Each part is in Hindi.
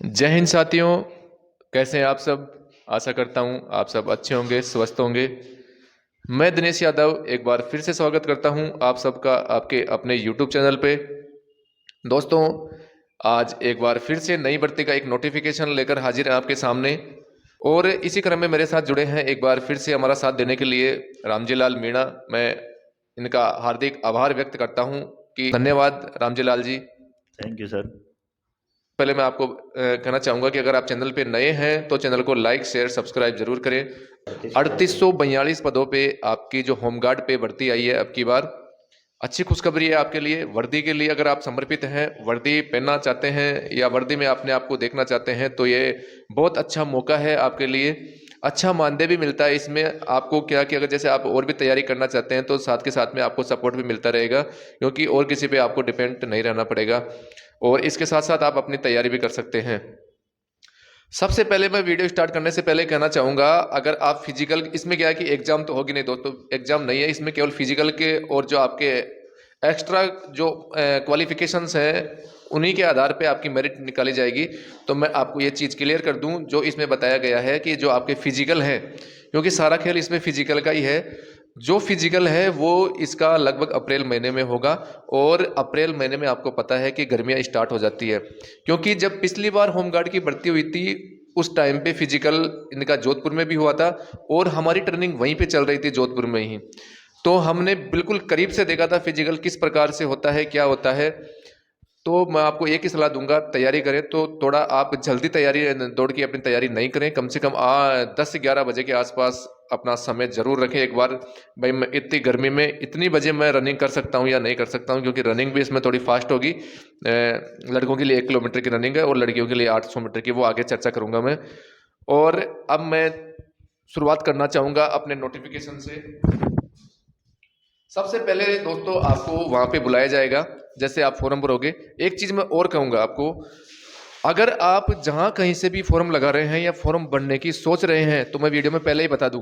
जय हिंद साथियों। कैसे हैं आप सब। आशा करता हूं आप सब अच्छे होंगे, स्वस्थ होंगे। मैं दिनेश यादव एक बार फिर से स्वागत करता हूं आप सबका आपके अपने YouTube चैनल पे। दोस्तों, आज एक बार फिर से नई भर्ती का एक नोटिफिकेशन लेकर हाजिर है आपके सामने। और इसी क्रम में मेरे साथ जुड़े हैं एक बार फिर से हमारा साथ देने के लिए रामजी लाल मीणा। मैं इनका हार्दिक आभार व्यक्त करता हूं कि धन्यवाद Ramji Lal ji. Thank you sir. पहले मैं आपको कहना चाहूंगा कि अगर आप चैनल पे नए हैं तो चैनल को लाइक शेयर सब्सक्राइब जरूर करें। 3842 पदों पे आपकी जो होमगार्ड पे भर्ती आई है अब की बार, अच्छी खुशखबरी है आपके लिए। वर्दी के लिए अगर आप समर्पित हैं, वर्दी पहनना चाहते हैं या वर्दी में अपने आप को देखना चाहते हैं तो ये बहुत अच्छा मौका है आपके लिए। अच्छा मानदेय भी मिलता है इसमें आपको। क्या कि अगर जैसे आप और भी तैयारी करना चाहते हैं तो साथ के साथ में आपको सपोर्ट भी मिलता रहेगा, क्योंकि और किसी पे आपको डिपेंड नहीं रहना पड़ेगा। और इसके साथ साथ आप अपनी तैयारी भी कर सकते हैं। सबसे पहले मैं वीडियो स्टार्ट करने से पहले कहना चाहूंगा, अगर आप फिजिकल, इसमें क्या है कि एग्जाम तो होगी नहीं दोस्तों, एग्जाम नहीं है इसमें, केवल फिजिकल के और जो आपके एक्स्ट्रा जो क्वालिफिकेशंस हैं उन्हीं के आधार पे आपकी मेरिट निकाली जाएगी। तो मैं आपको ये चीज़ क्लियर कर दूं, जो इसमें बताया गया है कि जो आपके फिजिकल है, क्योंकि सारा खेल इसमें फिजिकल का ही है। जो फिजिकल है वो इसका लगभग अप्रैल महीने में होगा। और अप्रैल महीने में आपको पता है कि गर्मियाँ स्टार्ट हो जाती है, क्योंकि जब पिछली बार होमगार्ड की भर्ती हुई थी उस टाइम पे फिजिकल इनका जोधपुर में भी हुआ था और हमारी ट्रेनिंग वहीं पे चल रही थी जोधपुर में ही। तो हमने बिल्कुल करीब से देखा था फिजिकल किस प्रकार से होता है, क्या होता है। तो मैं आपको एक ही सलाह दूंगा, तैयारी करें तो थोड़ा आप जल्दी तैयारी दौड़ की अपनी तैयारी नहीं करें। कम से कम 10 से 11 बजे के आसपास अपना समय जरूर रखें एक बार। भाई मैं इतनी गर्मी में इतनी बजे मैं रनिंग कर सकता हूँ या नहीं कर सकता हूँ, क्योंकि रनिंग भी इसमें थोड़ी फास्ट होगी। लड़कों के लिए 1 किलोमीटर की रनिंग है और लड़कियों के लिए 800 मीटर की, वो आगे चर्चा करूंगा मैं। और अब मैं शुरुआत करना चाहूंगा अपने नोटिफिकेशन से। सबसे पहले दोस्तों आपको वहां पे बुलाया जाएगा जैसे आप फॉर्म भरोगे। एक चीज मैं और कहूंगा आपको, अगर आप जहां कहीं से भी फॉर्म लगा रहे हैं या फॉर्म भरने की सोच रहे हैं तो मैं वीडियो में पहले ही बता दूं,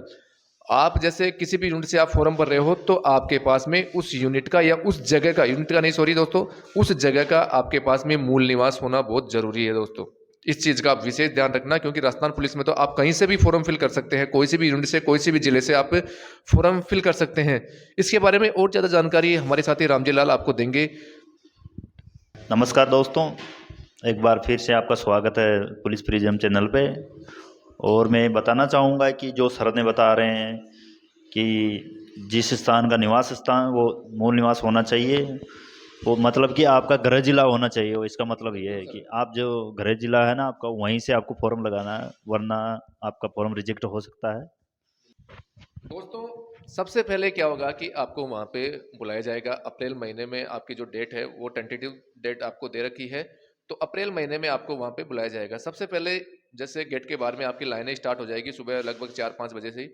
आप जैसे किसी भी यूनिट से आप फॉर्म भर रहे हो तो आपके पास में उस यूनिट का या उस जगह का, यूनिट का नहीं सॉरी दोस्तों, उस जगह का आपके पास में मूल निवास होना बहुत जरूरी है दोस्तों। इस चीज का आप विशेष ध्यान रखना, क्योंकि राजस्थान पुलिस में तो आप कहीं से भी फॉर्म फिल कर सकते हैं, कोई से भी यूनिट से, कोई से भी जिले से आप फॉर्म फिल कर सकते हैं। इसके बारे में और ज्यादा जानकारी हमारे साथी रामजी लाल आपको देंगे। नमस्कार दोस्तों, एक बार फिर से आपका स्वागत है पुलिस प्रिज्म चैनल पे। और मैं बताना चाहूँगा कि जो सर ने बता रहे हैं कि जिस स्थान का निवास स्थान वो मूल निवास होना चाहिए, वो मतलब कि आपका गृह जिला होना चाहिए। वो इसका मतलब ये है कि आप जो गृह जिला है ना आपका, वहीं से आपको फॉर्म लगाना है, वरना आपका फॉर्म रिजेक्ट हो सकता है। दोस्तों, सबसे पहले क्या होगा कि आपको वहां पे बुलाया जाएगा। अप्रैल महीने में आपकी जो डेट है वो टेंटेटिव डेट आपको दे रखी है, तो अप्रैल महीने में आपको वहां पे बुलाया जाएगा। सबसे पहले जैसे गेट के बाहर में आपकी लाइनें स्टार्ट हो जाएगी सुबह लगभग 4-5 बजे से ही।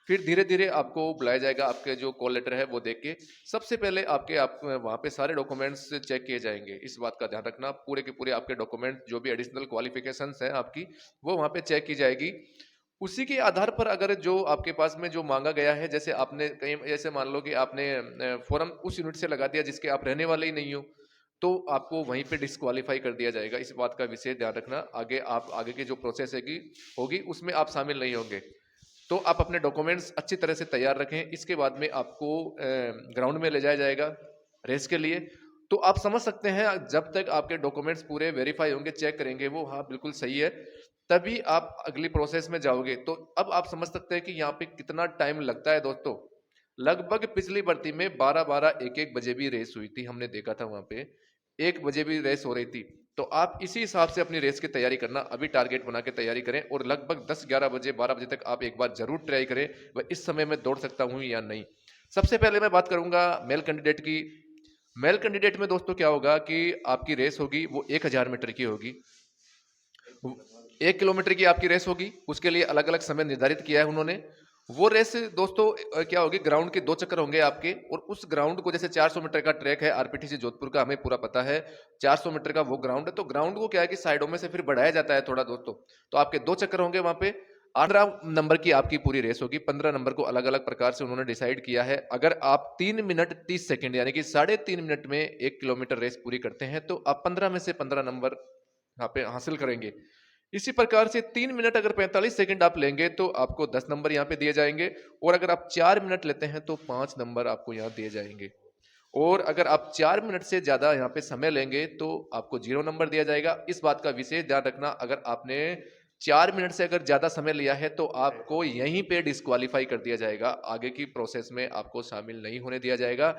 फिर धीरे धीरे आपको बुलाया जाएगा, आपके जो कॉल लेटर है वो देख के। सबसे पहले आप वहाँ पे सारे डॉक्यूमेंट्स चेक किए जाएंगे। इस बात का ध्यान रखना, पूरे के पूरे आपके डॉक्यूमेंट जो भी एडिशनल क्वालिफिकेशंस हैं आपकी, वो वहाँ पे चेक की जाएगी। उसी के आधार पर अगर जो आपके पास में जो मांगा गया है, जैसे आपने कहीं जैसे मान लो कि आपने फॉर्म उस यूनिट से लगा दिया जिसके आप रहने वाले ही नहीं हो, तो आपको वहीं पे डिस्क्वालीफाई कर दिया जाएगा। इस बात का विशेष ध्यान रखना। आगे आप आगे की जो प्रोसेस है होगी उसमें आप शामिल नहीं होंगे। तो आप अपने डॉक्यूमेंट्स अच्छी तरह से तैयार रखें। इसके बाद में आपको ग्राउंड में ले जाया जाएगा रेस के लिए। तो आप समझ सकते हैं, जब तक आपके डॉक्यूमेंट्स पूरे वेरीफाई होंगे, चेक करेंगे वो हाँ बिल्कुल सही है, तभी आप अगली प्रोसेस में जाओगे। तो अब आप समझ सकते हैं कि यहाँ पे कितना टाइम लगता है दोस्तों। लगभग पिछली भर्ती में 12-12 1-1 बजे भी रेस हुई थी, हमने देखा था वहां पे 1 बजे भी रेस हो रही थी। तो आप इसी हिसाब से अपनी रेस की तैयारी करना, अभी टारगेट बना के तैयारी करें और लगभग 10-11 बजे 12 बजे तक आप एक बार जरूर ट्राई करें वह इस समय में दौड़ सकता हूं या नहीं। सबसे पहले मैं बात करूंगा मेल कैंडिडेट की। मेल कैंडिडेट में दोस्तों क्या होगा कि आपकी रेस होगी वो 1000 मीटर की होगी। 1 किलोमीटर की आपकी रेस होगी, उसके लिए अलग अलग समय निर्धारित किया है उन्होंने। वो रेस दोस्तों क्या होगी, ग्राउंड के 2 चक्कर होंगे आपके। और उस ग्राउंड को, जैसे 400 मीटर का ट्रैक है आरपीटीसी जोधपुर का, हमें पूरा पता है 400 मीटर का वो ग्राउंड है। तो ग्राउंड को क्या है कि साइडों में से फिर बढ़ाया जाता है थोड़ा दोस्तों। तो आपके 2 चक्कर होंगे वहां पे। 18 नंबर की आपकी पूरी रेस होगी। 15 नंबर को अलग अलग प्रकार से उन्होंने डिसाइड किया है। अगर आप 3 मिनट 30 सेकेंड यानी कि 3.5 मिनट में 1 किलोमीटर रेस पूरी करते हैं तो आप 15 में से 15 नंबर यहाँ पे हासिल करेंगे। इसी प्रकार से 3 मिनट अगर 45 सेकंड आप लेंगे तो आपको 10 नंबर यहाँ पे दिए जाएंगे, और अगर आप 4 मिनट लेते हैं तो 5 नंबर आपको यहाँ दिए जाएंगे। और अगर आप 4 मिनट से ज़्यादा यहाँ पे समय लेंगे तो आपको 0 नंबर दिया जाएगा। इस बात का विशेष ध्यान रखना, अगर आपने 4 मिनट से अगर ज़्यादा समय लिया है तो आपको यहीं पे डिस्क्वालीफाई कर दिया जाएगा, आगे की प्रोसेस में आपको शामिल नहीं होने दिया जाएगा,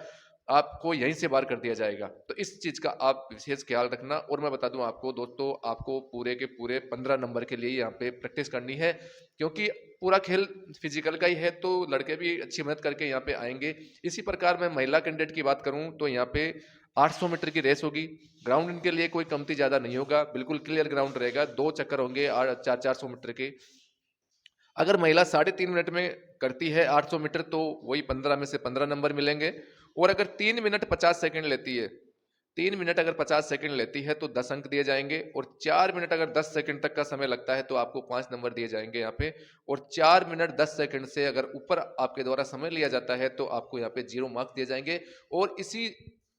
आपको यहीं से बाहर कर दिया जाएगा। तो इस चीज़ का आप विशेष ख्याल रखना। और मैं बता दूं आपको दोस्तों, आपको पूरे के पूरे 15 नंबर के लिए यहाँ पे प्रैक्टिस करनी है, क्योंकि पूरा खेल फिजिकल का ही है, तो लड़के भी अच्छी मेहनत करके यहाँ पे आएंगे। इसी प्रकार मैं महिला कैंडिडेट की बात करूं तो यहाँ पे 800 मीटर की रेस होगी। ग्राउंड इनके लिए कोई कमती ज़्यादा नहीं होगा, बिल्कुल क्लियर ग्राउंड रहेगा, 2 चक्कर होंगे 400 मीटर के। अगर महिला 3.5 मिनट में करती है 800 मीटर तो वही 15 में से 15 नंबर मिलेंगे। और अगर 3 मिनट 50 सेकंड लेती है, 3 मिनट अगर 50 सेकंड लेती है तो 10 अंक दिए जाएंगे। और 4 मिनट अगर 10 सेकंड तक का समय लगता है तो आपको 5 नंबर दिए जाएंगे यहाँ पे। और 4 मिनट 10 सेकंड से अगर ऊपर आपके द्वारा समय लिया जाता है तो आपको यहाँ पे 0 मार्क्स दिए जाएंगे। और इसी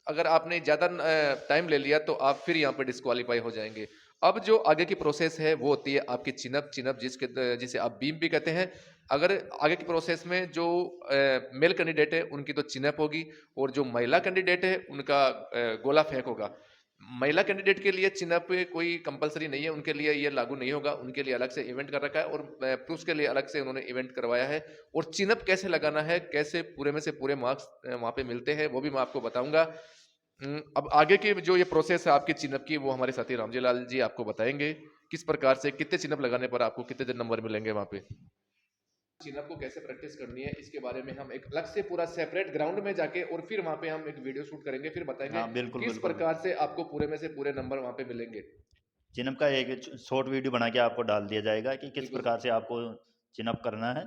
अगर आपने ज़्यादा टाइम ले लिया तो आप फिर यहाँ पे डिस्क्वालीफाई हो जाएंगे। अब जो आगे की प्रोसेस है वो होती है आपकी चिनअप, जिसे आप बीम भी कहते हैं। अगर आगे की प्रोसेस में जो मेल कैंडिडेट है उनकी तो चिनअप होगी, और जो महिला कैंडिडेट है उनका गोला फेंक होगा। महिला कैंडिडेट के लिए चिनअप कोई कंपलसरी नहीं है, उनके लिए ये लागू नहीं होगा, उनके लिए अलग से इवेंट कर रखा है, और पुरुष के लिए अलग से उन्होंने इवेंट करवाया है। और चिनअप कैसे लगाना है, कैसे पूरे में से पूरे मार्क्स वहाँ पे मिलते हैं, वो भी मैं आपको बताऊंगा। अब आगे की जो ये प्रोसेस है आपकी चिनअप की, वो हमारे साथी रामजी लाल जी आपको बताएंगे किस प्रकार से कितने चिनअप लगाने पर आपको कितने नंबर मिलेंगे वहां पे। चिनअप को कैसे प्रैक्टिस करनी है इसके बारे में हम एक अलग से पूरा सेपरेट ग्राउंड में जाके और फिर वहां पे हम एक वीडियो शूट करेंगे, फिर बताएंगे हाँ बिल्कुल किस बिल्कुल। प्रकार से आपको पूरे में से पूरे नंबर वहां पे मिलेंगे। चिनअप का एक शॉर्ट वीडियो बना के आपको डाल दिया जाएगा कि किस बिल्कुल प्रकार से आपको चिनअप करना है।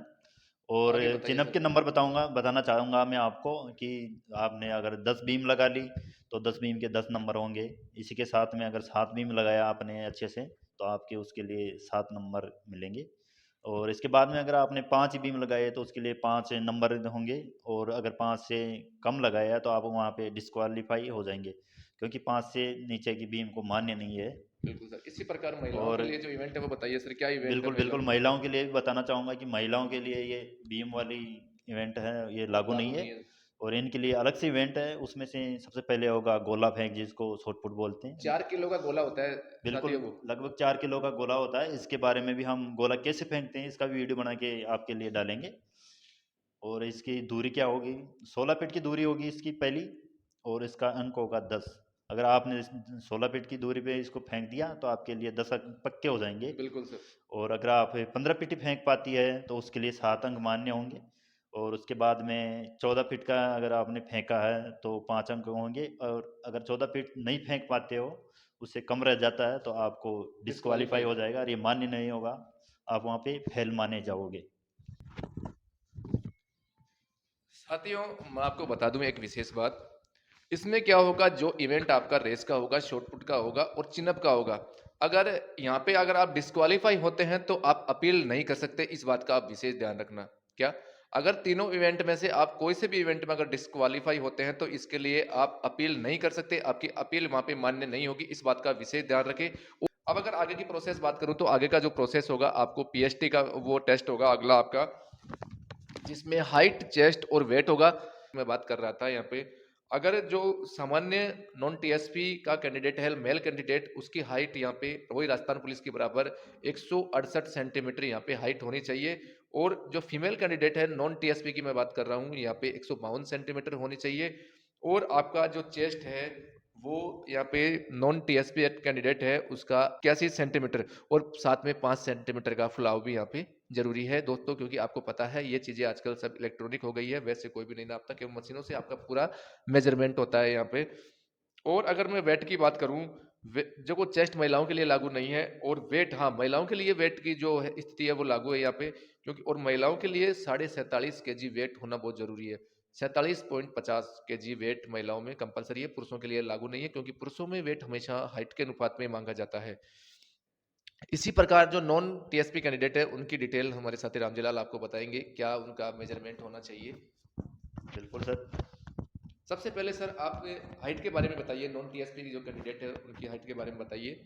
और आगे बताइए चिनअप के सर। नंबर बताना चाहूँगा मैं आपको कि आपने अगर 10 बीम लगा ली तो 10 बीम के 10 नंबर होंगे। इसी के साथ में अगर 7 बीम लगाया आपने अच्छे से तो आपके उसके लिए 7 नंबर मिलेंगे। और इसके बाद में अगर आपने 5 बीम लगाए तो उसके लिए 5 नंबर होंगे। और अगर 5 से कम लगाया तो आप वहाँ पे डिस्क्वालीफाई हो जाएंगे, क्योंकि 5 से नीचे की बीम को मान्य नहीं है। बिल्कुल सर। इसी प्रकार महिलाओं और के लिए जो इवेंट है वो बताइए सर, क्या इवेंट है बिल्कुल महिलाओं बिल्कुल, के लिए। महिलाओं के लिए भी बताना चाहूँगा कि महिलाओं के लिए ये बीम वाली इवेंट है, ये लागू नहीं लागू है। नहीं है। और इनके लिए अलग से इवेंट है, उसमें से सबसे पहले होगा गोला फेंक, जिसको शॉट पुट बोलते हैं। 4 किलो का गोला होता है बिल्कुल, साथियों वो। लगभग 4 किलो का गोला होता है। इसके बारे में भी हम गोला कैसे फेंकते हैं इसका भी वीडियो बना के आपके लिए डालेंगे। और इसकी दूरी क्या होगी, 16 फीट की दूरी होगी इसकी पहली। और इसका अंक होगा 10। अगर आपने 16 फीट की दूरी पे इसको फेंक दिया तो आपके लिए 10 अंक पक्के हो जाएंगे। बिल्कुल सर। और अगर आप 15 फीट ही फेंक पाती है तो उसके लिए 7 अंक मान्य होंगे। और उसके बाद में 14 फीट का अगर आपने फेंका है तो 5 अंक होंगे। और अगर 14 फीट नहीं फेंक पाते हो, उससे कम रह जाता है, तो आपको डिस्क्वालीफाई डिस्क्वालीफाई। हो जाएगा और ये मान्य नहीं होगा, आप वहाँ पे फेल माने जाओगे। साथियों मैं आपको बता दूं एक विशेष बात, इसमें क्या होगा, जो इवेंट आपका रेस का होगा, शॉटपुट का होगा और चिनअप का होगा, अगर यहाँ पे अगर आप डिस्क्वालीफाई होते हैं तो आप अपील नहीं कर सकते, इस बात का आप विशेष ध्यान रखना। क्या, अगर तीनों इवेंट में से आप कोई से भी इवेंट में अगर डिस्क्वालीफाई होते हैं तो इसके लिए आप अपील नहीं कर सकते, आपकी अपील वहां पे मान्य नहीं होगी, इस बात का विशेष ध्यान रखें। अब अगर आगे की प्रोसेस बात करूं तो आगे का जो प्रोसेस होगा, आपको पीएसटी का वो टेस्ट होगा अगला आपका, जिसमें हाइट, चेस्ट और वेट होगा। मैं बात कर रहा था यहाँ पे, अगर जो सामान्य नॉन टीएसपी का कैंडिडेट है, मेल कैंडिडेट, उसकी हाइट यहाँ पे वही राजस्थान पुलिस के बराबर 168 सेंटीमीटर यहाँ पे हाइट होनी चाहिए। और जो फीमेल कैंडिडेट है नॉन टीएसपी की मैं बात कर रहा हूँ, यहाँ पे 152 सेंटीमीटर होनी चाहिए। और आपका जो चेस्ट है वो यहाँ पे नॉन टीएसपी कैंडिडेट है उसका 81 सेंटीमीटर, और साथ में 5 सेंटीमीटर का फुलाव भी यहाँ पे जरूरी है दोस्तों, क्योंकि आपको पता है ये चीजें आजकल सब इलेक्ट्रॉनिक हो गई है, वैसे कोई भी नहीं नापता, क्योंकि मशीनों से आपका पूरा मेजरमेंट होता है यहाँ पे। और अगर मैं वेट की बात करूं, जो को चेस्ट महिलाओं के लिए लागू नहीं है, और वेट हाँ महिलाओं के लिए वेट की जो स्थिति है वो लागू है यहाँ पे, क्योंकि और महिलाओं के लिए 47.5 kg वेट होना बहुत जरूरी है। 47.50 kg वेट महिलाओं में कंपलसरी है, पुरुषों के लिए लागू नहीं है, क्योंकि पुरुषों में वेट हमेशा हाइट के अनुपात में मांगा जाता है। इसी प्रकार जो नॉन टीएसपी कैंडिडेट है उनकी डिटेल हमारे साथी रामजीलाल आपको बताएंगे, क्या उनका मेजरमेंट होना चाहिए। बिल्कुल सर। सबसे पहले सर आप हाइट के बारे में बताइए, नॉन टीएसपी की जो कैंडिडेट है उनकी हाइट के बारे में बताइए,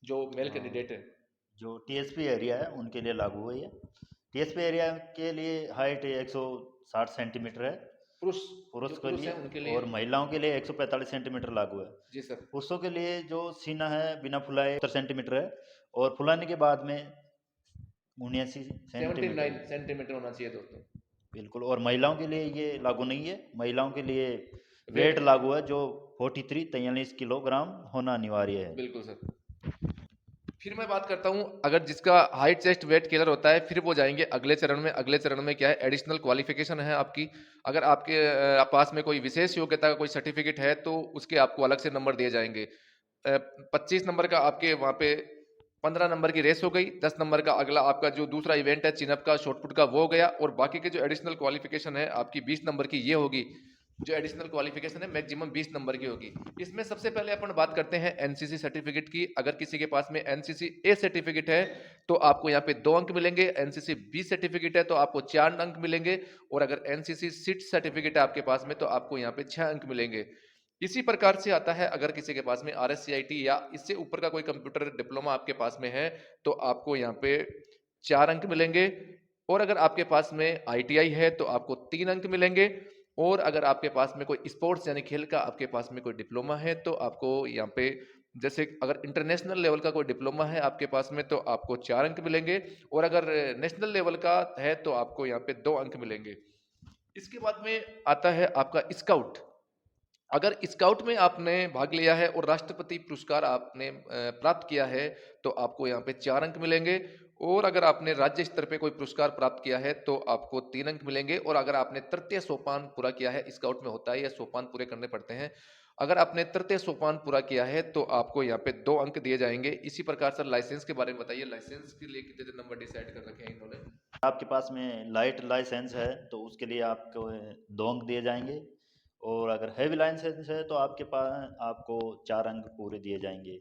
जो मेल हाँ, कैंडिडेट है। जो टीएसपी एरिया है उनके लिए लागू है ये। टीएसपी एरिया के लिए हाइट 160 सेंटीमीटर है पुरुष पुरुष जो के पुरुष लिए, हैं उनके लिए। और महिलाओं के लिए 145 सेंटीमीटर लागू है। जी सर। पुरुषों के लिए जो सीना है बिना फुलाए 70 सेंटीमीटर है, और फुलाने के बाद में 79 सेंटीमीटर 79 है। सेंटीमीटर होना चाहिए दोस्तों। बिल्कुल। और महिलाओं के लिए ये लागू नहीं है। महिलाओं के लिए वेट वेट लागू है, जो 43 किलोग्राम होना अनिवार्य है। बिल्कुल सर। फिर मैं बात करता हूं, अगर जिसका हाइट चेस्ट वेट क्लियर होता है फिर वो जाएंगे अगले चरण में। अगले चरण में क्या है, एडिशनल क्वालिफिकेशन है आपकी। अगर आपके पास में कोई विशेष योग्यता का कोई सर्टिफिकेट है तो उसके आपको अलग से नंबर दिए जाएंगे। 25 नंबर का आपके वहाँ पे 15 नंबर की रेस हो गई। 10 नंबर का अगला आपका जो दूसरा इवेंट है चिनअप का, शॉर्टपुट का, वो हो गया। और बाकी के जो एडिशनल क्वालिफिकेशन है आपकी 20 नंबर की ये होगी। जो एडिशनल क्वालिफिकेशन है मैक्सिमम 20 नंबर की होगी। इसमें सबसे पहले अपन बात करते हैं एनसीसी सर्टिफिकेट की। अगर किसी के पास में एनसीसी ए सर्टिफिकेट है तो आपको यहाँ पे 2 अंक मिलेंगे। एनसीसी बी सर्टिफिकेट है तो आपको 4 अंक मिलेंगे। और अगर एनसीसी सिट सर्टिफिकेट है आपके पास में तो आपको यहाँ पे 6 अंक मिलेंगे। इसी प्रकार से आता है अगर किसी के पास में आरएससीआईटी या इससे ऊपर का कोई कंप्यूटर डिप्लोमा आपके पास में है तो आपको यहाँ पे 4 अंक मिलेंगे। और अगर आपके पास में आईटीआई है तो आपको 3 अंक मिलेंगे। और अगर आपके पास में कोई स्पोर्ट्स यानी खेल का आपके पास में कोई डिप्लोमा है तो आपको यहाँ पे, जैसे अगर इंटरनेशनल लेवल का कोई डिप्लोमा है आपके पास में तो आपको 4 अंक मिलेंगे। और अगर नेशनल लेवल का है तो आपको यहाँ पे 2 अंक मिलेंगे। इसके बाद में आता है आपका स्काउट। अगर स्काउट में आपने भाग लिया है और राष्ट्रपति पुरस्कार आपने प्राप्त किया है तो आपको यहाँ पे 4 अंक मिलेंगे। और अगर आपने राज्य स्तर पे कोई पुरस्कार प्राप्त किया है तो आपको 3 अंक मिलेंगे। और अगर आपने तृतीय सोपान पूरा किया है, स्काउट में होता है या सोपान पूरे करने पड़ते हैं, अगर आपने तृतीय सोपान पूरा किया है तो आपको यहाँ पे 2 अंक दिए जाएंगे। इसी प्रकार सर लाइसेंस के बारे में बताइए, लाइसेंस के लिए कितने नंबर डिसाइड कर रखे हैं इन्होंने? आपके पास में लाइट लाइसेंस है तो उसके लिए आपको 2 अंक दिए जाएंगे, और अगर हैवी लाइसेंस है तो आपके पास आपको 4 अंक पूरे दिए जाएंगे।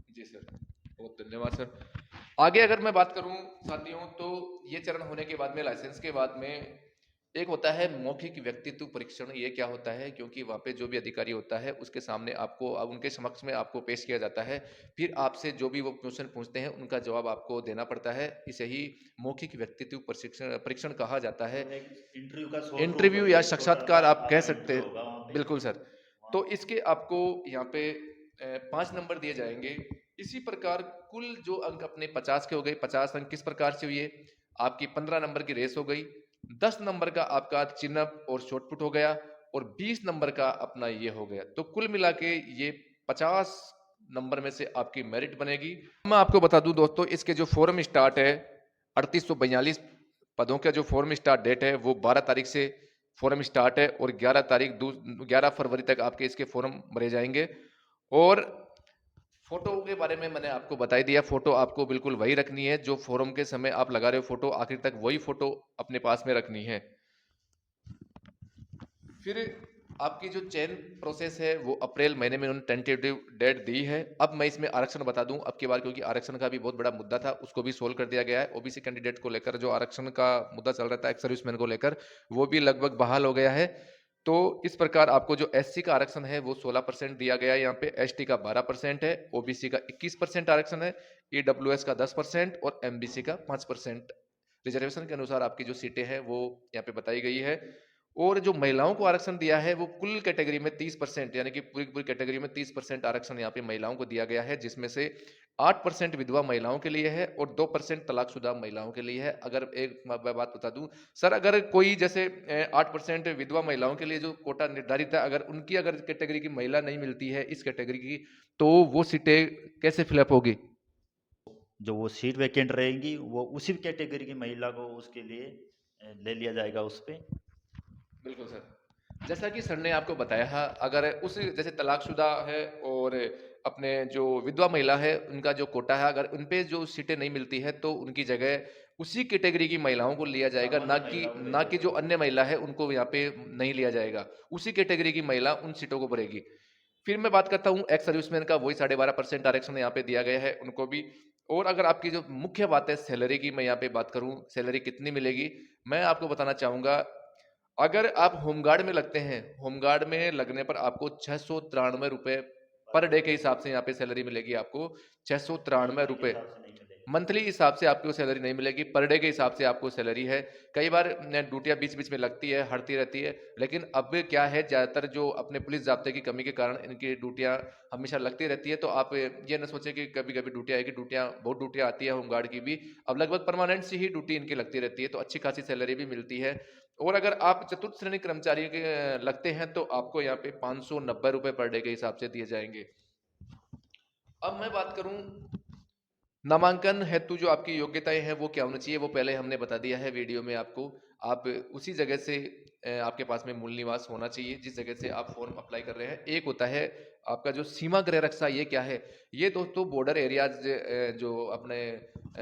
जी सर, बहुत धन्यवाद सर। आगे अगर मैं बात करूं साथियों तो ये चरण होने के बाद में, लाइसेंस के बाद में, एक होता है मौखिक व्यक्तित्व परीक्षण। ये क्या होता है, क्योंकि वहाँ पे जो भी अधिकारी होता है उसके सामने आपको, अब उनके समक्ष में आपको पेश किया जाता है। फिर आपसे जो भी वो क्वेश्चन पूछते हैं उनका जवाब आपको देना पड़ता है। इसे ही मौखिक व्यक्तित्व परीक्षण परीक्षण कहा जाता है। इंटरव्यू का शॉर्ट रूप इंटरव्यू है, या एक छोटा सा साक्षात्कार आप कह आपका सकते इंटरव्यू होगा हैं। वहाँ पे। बिल्कुल सर। वहाँ तो इसके आपको यहाँ पे 5 नंबर दिए जाएंगे। इसी प्रकार कुल जो अंक अपने 50 के हो गए। 50 अंक किस प्रकार से हुए, आपकी 15 नंबर की रेस हो गई, 10 नंबर का आपका चिनअप और शॉर्टपुट हो गया, और 20 नंबर का अपना ये हो गया। तो कुल मिला के ये 50 नंबर में से आपकी मेरिट बनेगी। मैं आपको बता दूं दोस्तों, इसके जो फॉर्म स्टार्ट है 3842 पदों का जो फॉर्म स्टार्ट डेट है वो 12 तारीख से फॉर्म स्टार्ट है। और 11 फरवरी तक आपके इसके फॉर्म भरे जाएंगे। और फोटो के बारे में मैंने आपको बता ही दिया। फोटो आपको बिल्कुल वही रखनी है जो फॉर्म के समय आप लगा रहे हो फोटो, आखिर तक वही फोटो अपने पास में रखनी है। फिर आपकी जो चयन प्रोसेस है वो अप्रैल महीने में उन्होंने टेंटेटिव डेट दी है। अब मैं इसमें आरक्षण बता दूं अब की बार, क्योंकि आरक्षण का भी बहुत बड़ा मुद्दा था, उसको भी सोल्व कर दिया गया है। ओबीसी कैंडिडेट को लेकर जो आरक्षण का मुद्दा चल रहा था एक्स सर्विसमैन को लेकर, वो भी लगभग बहाल हो गया है। तो इस प्रकार आपको जो एससी का आरक्षण है वो 16% दिया गया है यहाँ पे, एसटी का 12% है, ओबीसी का 21% आरक्षण है, ईडब्ल्यूएस का 10% और एमबीसी का 5%। रिजर्वेशन के अनुसार आपकी जो सीटें हैं वो यहाँ पे बताई गई है। और जो महिलाओं को आरक्षण दिया है वो कुल कैटेगरी में 30%, यानी कि पूरी पूरी कैटेगरी में 30% आरक्षण यहाँ पे महिलाओं को दिया गया है, जिसमें से 8% विधवा महिलाओं के लिए है और 2% तलाकशुदा महिलाओं के लिए है। अगर एक मैं बात बता दूं सर, अगर कोई जैसे 8% विधवा महिलाओं के लिए जो कोटा निर्धारित है, अगर उनकी अगर कैटेगरी की महिला नहीं मिलती है इस कैटेगरी की, तो वो सीटें कैसे फिलअप होगी? जो वो सीट वैकेंट रहेगी वो उसी कैटेगरी की महिला को उसके लिए ले लिया जाएगा उस पे। बिल्कुल सर। जैसा कि सर ने आपको बताया, अगर उस जैसे तलाकशुदा है और अपने जो विधवा महिला है उनका जो कोटा है, अगर उन पे जो सीटें नहीं मिलती है तो उनकी जगह उसी कैटेगरी की महिलाओं को लिया जाएगा, सामान्य ना कि महिलाओं को ले ना लिया कि जो जाएगा। अन्य महिला है उनको यहाँ पे नहीं लिया जाएगा। उसी कैटेगरी की महिला उन सीटों को भरेगी। फिर मैं बात करता हूँ एक्स सर्विसमैन का, वही 12.5% आरक्षण यहाँ पे दिया गया है उनको भी। और अगर आपकी जो मुख्य बात है सैलरी की, मैं यहाँ पे बात करूँ सैलरी कितनी मिलेगी, मैं आपको बताना चाहूंगा। अगर आप होमगार्ड में लगते हैं, होमगार्ड में लगने पर आपको 693 रुपए पर डे के हिसाब से यहाँ पे सैलरी मिलेगी आपको, 693 महीने के रुपए। हिसाब से नहीं मिलेगा। मंथली हिसाब से आपको सैलरी नहीं मिलेगी, पर डे के हिसाब से आपको सैलरी है। कई बार ड्यूटियाँ बीच-बीच में लगती है, हटती रहती है, लेकिन अब क्या है ज़्यादातर जो अपने पुलिस ज़ाब्ते की कमी के कारण इनकी ड्यूटियाँ हमेशा लगती रहती है। तो आप ये ना सोचें कि कभी-कभी ड्यूटी आएगी, बहुत ड्यूटियाँ आती है होमगार्ड की भी। अब लगभग परमानेंट सी ही ड्यूटी इनकी लगती रहती है, तो अच्छी खासी सैलरी भी मिलती है। और अगर आप चतुर्थ श्रेणी कर्मचारी के लगते हैं, तो आपको यहाँ पे ₹590 पर डे के हिसाब से दिए जाएँगे। अब मैं बात करूँ नामांकन हेतु जो आपकी योग्यताएँ हैं वो क्या होनी चाहिए, वो पहले हमने बता दिया है वीडियो में आपको। आप उसी जगह से आपके पास में मूल निवास होना चाहिए जिस जगह से आप फॉर्म अप्लाई कर रहे हैं। एक होता है आपका जो सीमा गृह रक्षा, ये क्या है? ये दोस्तों बॉर्डर एरियाज़ जो अपने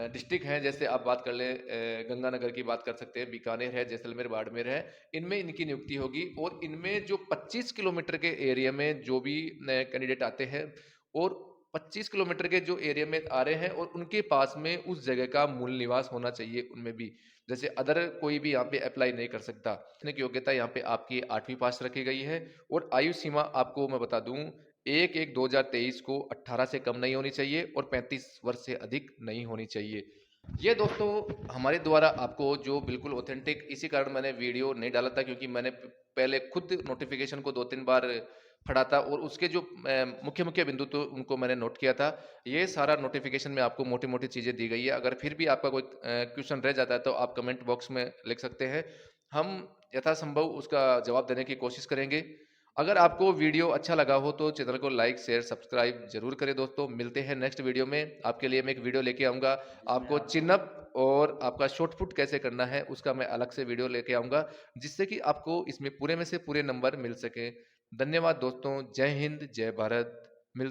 डिस्ट्रिक्ट हैं, जैसे आप बात कर लें गंगानगर की बात कर सकते हैं, बीकानेर है, जैसलमेर, बाड़मेर है, इनमें इनकी नियुक्ति होगी। और इनमें जो 25 किलोमीटर के एरिया में जो भी कैंडिडेट आते हैं और 25 किलोमीटर के जो एरिया में आ रहे हैं और उनके पास में उस जगह का मूल निवास होना चाहिए उनमें भी। जैसे अदर कोई भी यहाँ पे अप्लाई नहीं कर सकता। इतने की योग्यता यहाँ पे आपकी 8वीं पास रखी गई है और आयु सीमा आपको मैं बता दूँ 1/1/2023 को 18 से कम नहीं होनी चाहिए और 35 वर्ष से अधिक नहीं होनी चाहिए। ये दोस्तों हमारे द्वारा आपको जो बिल्कुल ऑथेंटिक, इसी कारण मैंने वीडियो नहीं डाला था क्योंकि मैंने पहले खुद नोटिफिकेशन को 2-3 बार पढ़ा था और उसके जो मुख्य बिंदु तो उनको मैंने नोट किया था। ये सारा नोटिफिकेशन में आपको मोटी-मोटी चीज़ें दी गई है। अगर फिर भी आपका कोई क्वेश्चन रह जाता है तो आप कमेंट बॉक्स में लिख सकते हैं। हम यथासंभव उसका जवाब देने की कोशिश करेंगे। अगर आपको वीडियो अच्छा लगा हो तो चैनल को लाइक, शेयर, सब्सक्राइब ज़रूर करें दोस्तों। मिलते हैं नेक्स्ट वीडियो में। आपके लिए मैं एक वीडियो लेके आऊँगा। आपको चिन-अप और आपका शॉट पुट कैसे करना है उसका मैं अलग से वीडियो लेके आऊँगा, जिससे कि आपको इसमें पूरे में से पूरे नंबर मिल सकें। धन्यवाद दोस्तों। जय हिंद, जय भारत।